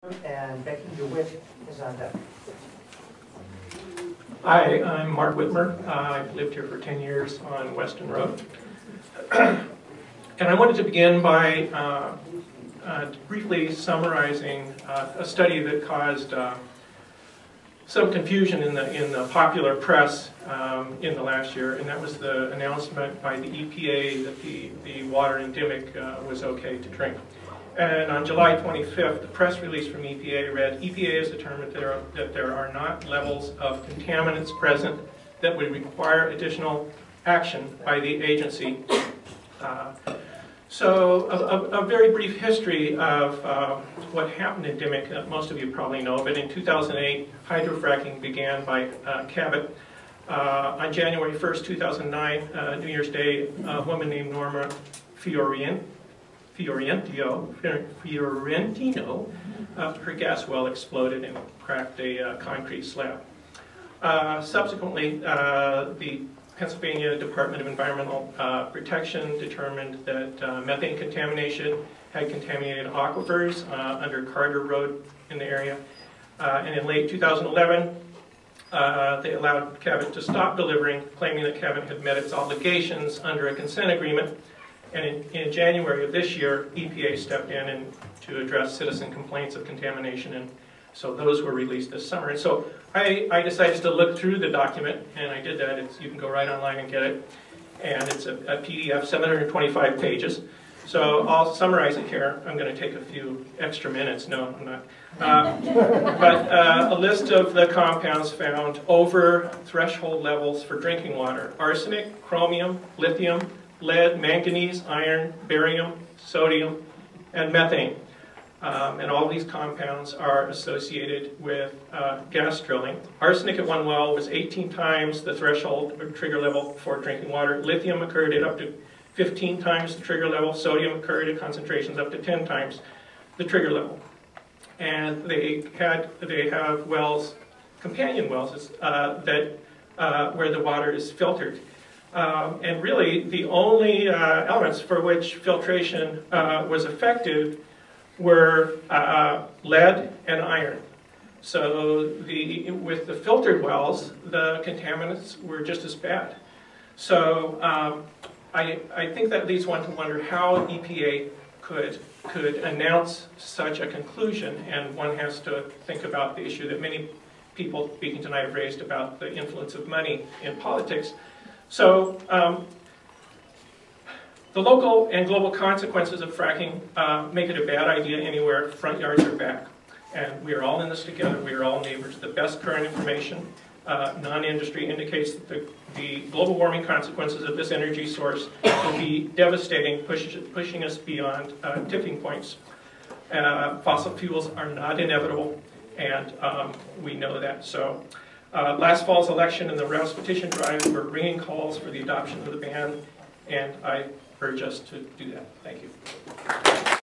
And Becky DeWitt is on deck. Hi, I'm Mark Whitmer. I've lived here for 10 years on Weston Road. And I wanted to begin by briefly summarizing a study that caused some confusion in the popular press in the last year, and that was the announcement by the EPA that the water in Dimmock was okay to drink. And on July 25th, the press release from EPA read, EPA has determined that there are not levels of contaminants present that would require additional action by the agency. So a very brief history of what happened in Dimmock, most of you probably know, but in 2008, hydrofracking began by Cabot. On January 1st, 2009, New Year's Day, a woman named Norma Fiorentino, her gas well exploded and cracked a concrete slab. Subsequently, the Pennsylvania Department of Environmental Protection determined that methane contamination had contaminated aquifers under Carter Road in the area. And in late 2011, they allowed Cabot to stop delivering, claiming that Cabot had met its obligations under a consent agreement. And in January of this year, EPA stepped in to address citizen complaints of contamination, and so those were released this summer. And so I decided to look through the document, and I did that. You can go right online and get it. And it's a PDF, 725 pages. So I'll summarize it here. I'm going to take a few extra minutes. No, I'm not. But a list of the compounds found over threshold levels for drinking water: arsenic, chromium, lithium, lead, manganese, iron, barium, sodium, and methane. And all these compounds are associated with gas drilling. Arsenic at one well was 18 times the threshold or trigger level for drinking water. Lithium occurred at up to 15 times the trigger level. Sodium occurred at concentrations up to 10 times the trigger level. And they have wells, companion wells, where the water is filtered. And really, the only elements for which filtration was effective were lead and iron. So with the filtered wells, the contaminants were just as bad. So I think that leads one to wonder how EPA could announce such a conclusion, and one has to think about the issue that many people speaking tonight have raised about the influence of money in politics. So the local and global consequences of fracking make it a bad idea anywhere front yards are back. And we are all in this together. We are all neighbors. The best current information, non-industry, indicates that the global warming consequences of this energy source will be devastating, pushing us beyond tipping points. Fossil fuels are not inevitable, and we know that. So last fall's election and the Rouse petition drive were ringing calls for the adoption of the ban, and I urge us to do that. Thank you.